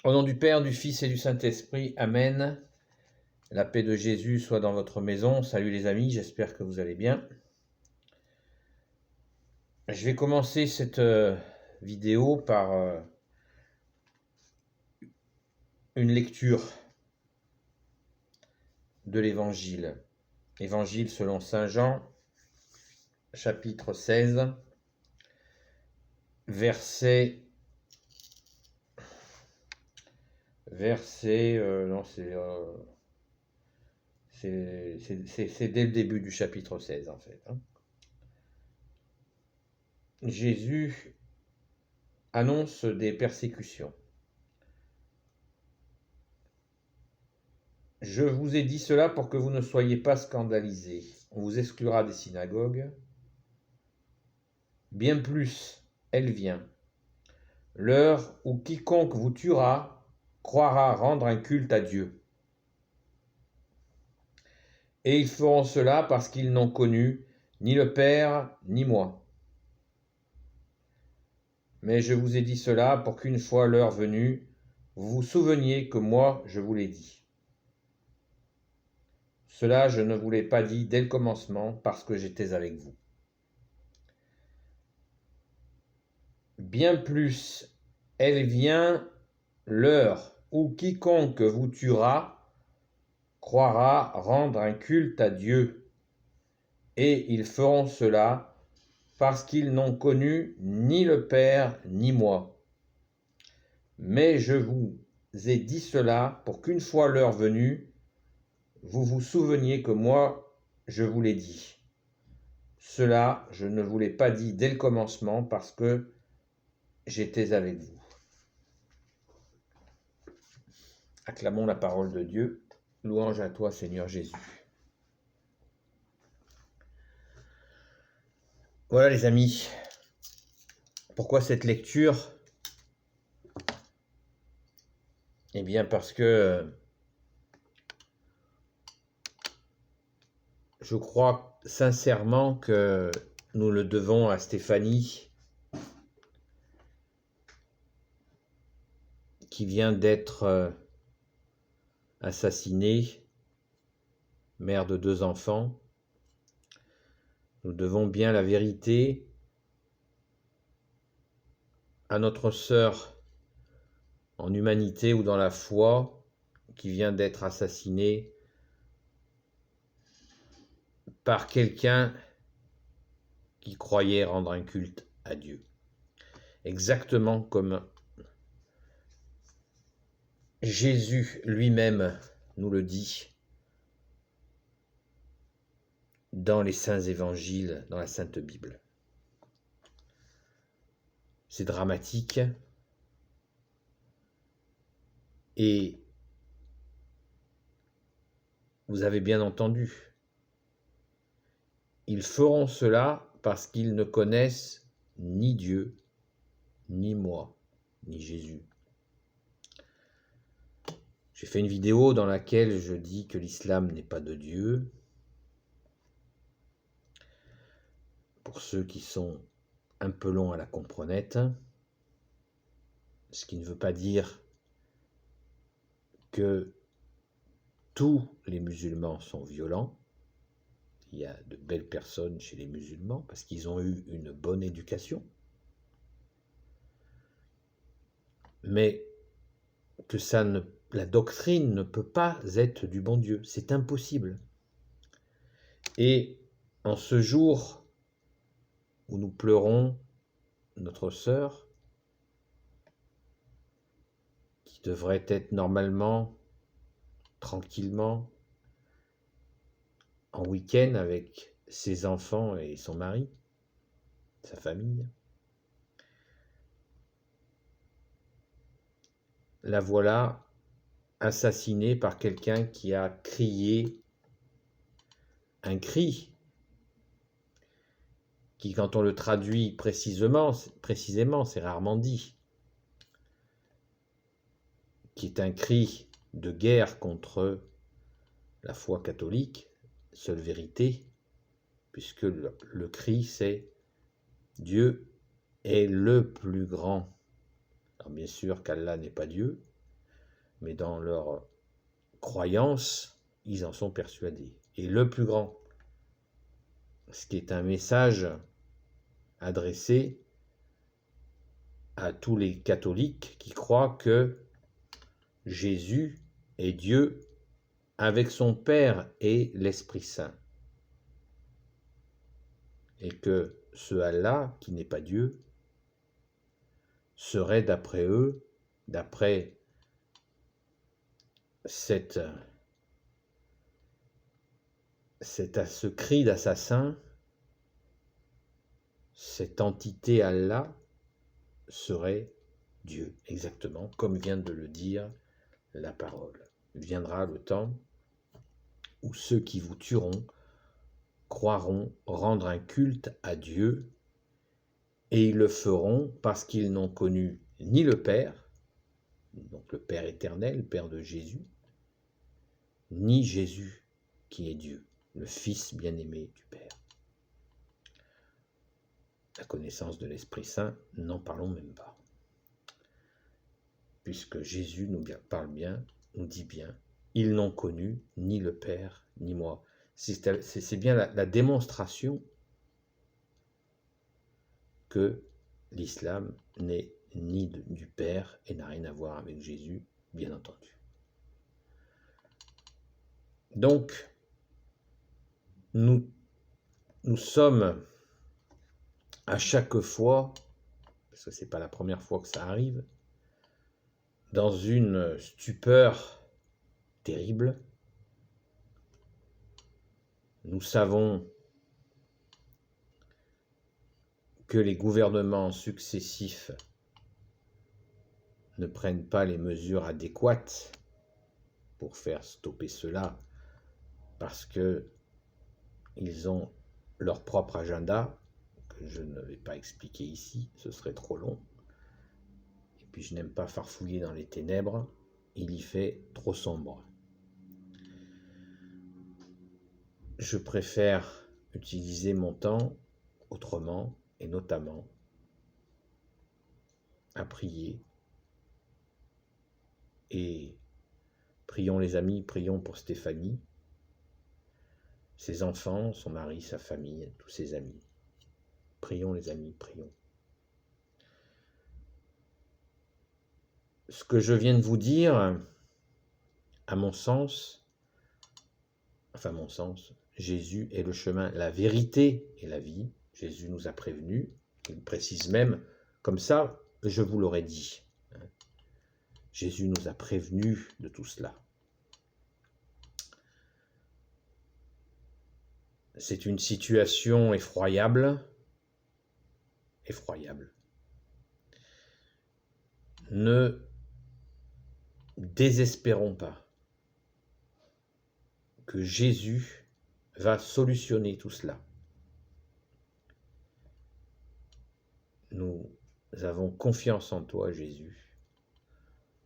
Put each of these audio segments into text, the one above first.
Au nom du Père, du Fils et du Saint-Esprit, Amen. La paix de Jésus soit dans votre maison. Salut les amis, j'espère que vous allez bien. Je vais commencer cette vidéo par une lecture de l'Évangile. Évangile selon Saint Jean, chapitre 16, verset... c'est dès le début du chapitre 16 en fait. Jésus annonce des persécutions. Je vous ai dit cela pour que vous ne soyez pas scandalisés. On vous exclura des synagogues. Bien plus, elle vient. L'heure où quiconque vous tuera croira rendre un culte à Dieu. Et ils feront cela parce qu'ils n'ont connu ni le Père ni moi. Mais je vous ai dit cela pour qu'une fois l'heure venue, vous vous souveniez que moi je vous l'ai dit. Cela je ne vous l'ai pas dit dès le commencement parce que j'étais avec vous. Bien plus, elle vient l'heure où quiconque vous tuera croira rendre un culte à Dieu. Et ils feront cela parce qu'ils n'ont connu ni le Père ni moi. Mais je vous ai dit cela pour qu'une fois l'heure venue, vous vous souveniez que moi, je vous l'ai dit. Cela, je ne vous l'ai pas dit dès le commencement parce que j'étais avec vous. Acclamons la parole de Dieu. Louange à toi, Seigneur Jésus. Voilà les amis. Pourquoi cette lecture ? Eh bien parce que je crois sincèrement que nous le devons à Stéphanie, qui vient d'être assassinée, mère de 2 enfants. Nous devons bien la vérité à notre sœur en humanité ou dans la foi, qui vient d'être assassinée par quelqu'un qui croyait rendre un culte à Dieu. Exactement comme Jésus lui-même nous le dit dans les saints évangiles, dans la Sainte Bible. C'est dramatique et vous avez bien entendu, ils feront cela parce qu'ils ne connaissent ni Dieu, ni moi, ni Jésus. J'ai fait une vidéo dans laquelle je dis que l'islam n'est pas de Dieu. Pour ceux qui sont un peu longs à la comprenette, ce qui ne veut pas dire que tous les musulmans sont violents. Il y a de belles personnes chez les musulmans parce qu'ils ont eu une bonne éducation. Mais que la doctrine ne peut pas être du bon Dieu. C'est impossible. Et en ce jour où nous pleurons notre sœur, qui devrait être normalement, tranquillement, en week-end avec ses enfants et son mari, sa famille, la voilà assassinée par quelqu'un qui a crié un cri qui, quand on le traduit précisément, c'est rarement dit, qui est un cri de guerre contre la foi catholique, seule vérité, puisque le cri c'est Dieu est le plus grand. Alors bien sûr qu'Allah n'est pas Dieu, mais dans leur croyance, ils en sont persuadés. Et le plus grand, ce qui est un message adressé à tous les catholiques qui croient que Jésus est Dieu avec son Père et l'Esprit Saint. Et que ce Allah, qui n'est pas Dieu, serait d'après eux, d'après ce cri d'assassin, cette entité Allah serait Dieu, exactement comme vient de le dire la parole. Viendra le temps où ceux qui vous tueront croiront rendre un culte à Dieu, et ils le feront parce qu'ils n'ont connu ni le Père, donc le Père éternel, le Père de Jésus, ni Jésus qui est Dieu, le Fils bien-aimé du Père. La connaissance de l'Esprit Saint, n'en parlons même pas. Puisque Jésus nous parle bien, nous dit bien, ils n'ont connu ni le Père, ni moi. C'est bien la démonstration que l'islam n'est ni du Père et n'a rien à voir avec Jésus, bien entendu. Donc, nous sommes à chaque fois, parce que ce n'est pas la première fois que ça arrive, dans une stupeur terrible. Nous savons que les gouvernements successifs ne prennent pas les mesures adéquates pour faire stopper cela, parce qu'ils ont leur propre agenda, que je ne vais pas expliquer ici, ce serait trop long. Et puis je n'aime pas farfouiller dans les ténèbres, il y fait trop sombre. Je préfère utiliser mon temps autrement, et notamment à prier. Et prions les amis, prions pour Stéphanie, ses enfants, son mari, sa famille, tous ses amis. Prions les amis, prions. Ce que je viens de vous dire, à mon sens, Jésus est le chemin, la vérité et la vie. Jésus nous a prévenus, il précise même, comme ça, je vous l'aurais dit. Jésus nous a prévenus de tout cela. C'est une situation effroyable. Ne désespérons pas que Jésus va solutionner tout cela. Nous avons confiance en toi, Jésus,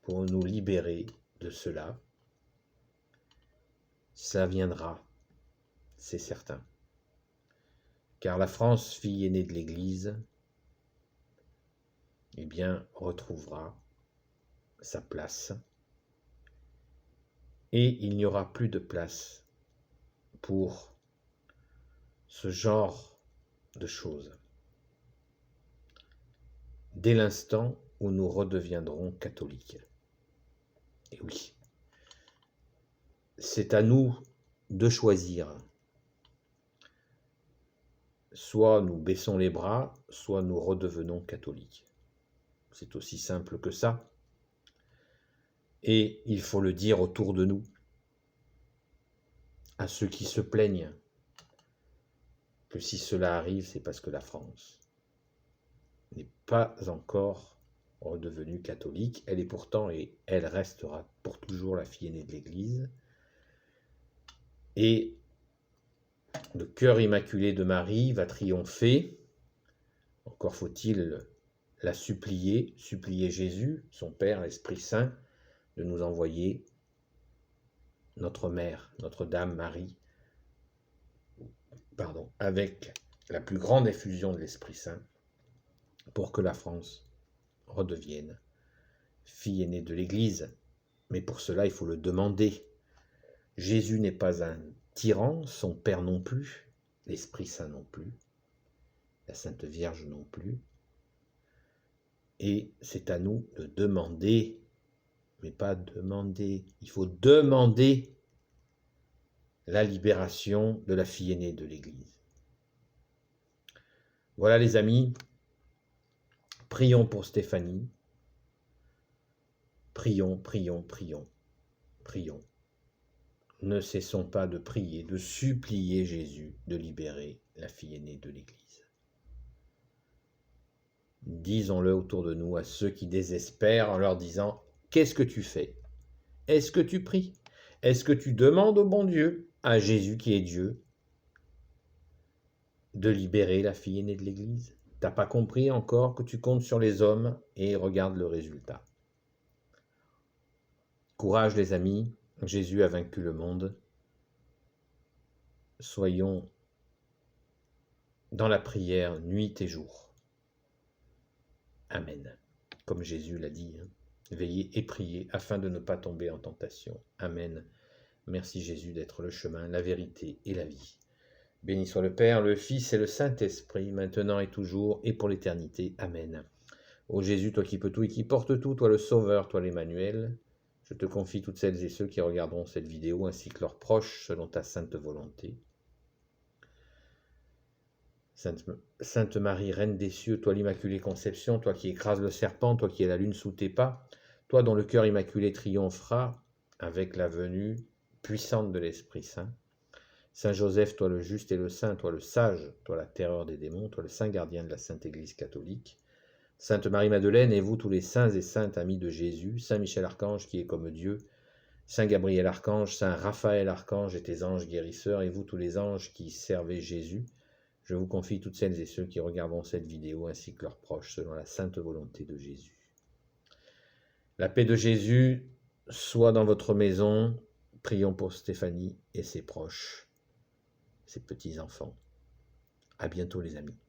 pour nous libérer de cela. Ça viendra, c'est certain. Car la France, fille aînée de l'Église, eh bien, retrouvera sa place. Et il n'y aura plus de place pour ce genre de choses. Dès l'instant où nous redeviendrons catholiques. Et oui, c'est à nous de choisir. Soit nous baissons les bras, soit nous redevenons catholiques. C'est aussi simple que ça. Et il faut le dire autour de nous, à ceux qui se plaignent, que si cela arrive, c'est parce que la France n'est pas encore redevenue catholique. Elle est pourtant, et elle restera pour toujours la fille aînée de l'Église. Et le cœur immaculé de Marie va triompher. Encore faut-il la supplier Jésus, son Père, l'Esprit Saint, de nous envoyer notre Mère, Notre-Dame Marie, avec la plus grande effusion de l'Esprit Saint, pour que la France redevienne fille aînée de l'Église, Mais pour cela, il faut le demander. Jésus n'est pas un tyran, son Père non plus, l'Esprit Saint non plus, la Sainte Vierge non plus. Et c'est à nous de demander, mais pas demander, il faut demander la libération de la fille aînée de l'Église. Voilà les amis, prions pour Stéphanie. Prions, prions, prions, prions. Ne cessons pas de prier, de supplier Jésus de libérer la fille aînée de l'Église. Disons-le autour de nous à ceux qui désespèrent en leur disant « Qu'est-ce que tu fais? Est-ce que tu pries? Est-ce que tu demandes au bon Dieu, à Jésus qui est Dieu, de libérer la fille aînée de l'Église? T'as pas compris encore que tu comptes sur les hommes et regarde le résultat. » Courage les amis, Jésus a vaincu le monde. Soyons dans la prière nuit et jour. Amen. Comme Jésus l'a dit, veillez et priez afin de ne pas tomber en tentation. Amen. Merci Jésus d'être le chemin, la vérité et la vie. Béni soit le Père, le Fils et le Saint-Esprit, maintenant et toujours et pour l'éternité. Amen. Ô Jésus, toi qui peux tout et qui portes tout, toi le Sauveur, toi l'Emmanuel, je te confie toutes celles et ceux qui regarderont cette vidéo ainsi que leurs proches selon ta sainte volonté. Sainte Marie, Reine des cieux, toi l'Immaculée Conception, toi qui écrases le serpent, toi qui es la lune sous tes pas, toi dont le cœur immaculé triomphera avec la venue puissante de l'Esprit Saint. Saint Joseph, toi le juste et le saint, toi le sage, toi la terreur des démons, toi le saint gardien de la Sainte Église catholique. Sainte Marie-Madeleine, et vous tous les saints et saintes amis de Jésus, Saint Michel Archange qui est comme Dieu, Saint Gabriel Archange, Saint Raphaël Archange et tes anges guérisseurs, et vous tous les anges qui servez Jésus, je vous confie toutes celles et ceux qui regarderont cette vidéo ainsi que leurs proches selon la sainte volonté de Jésus. La paix de Jésus soit dans votre maison. Prions pour Stéphanie et ses proches, ses petits-enfants. À bientôt les amis.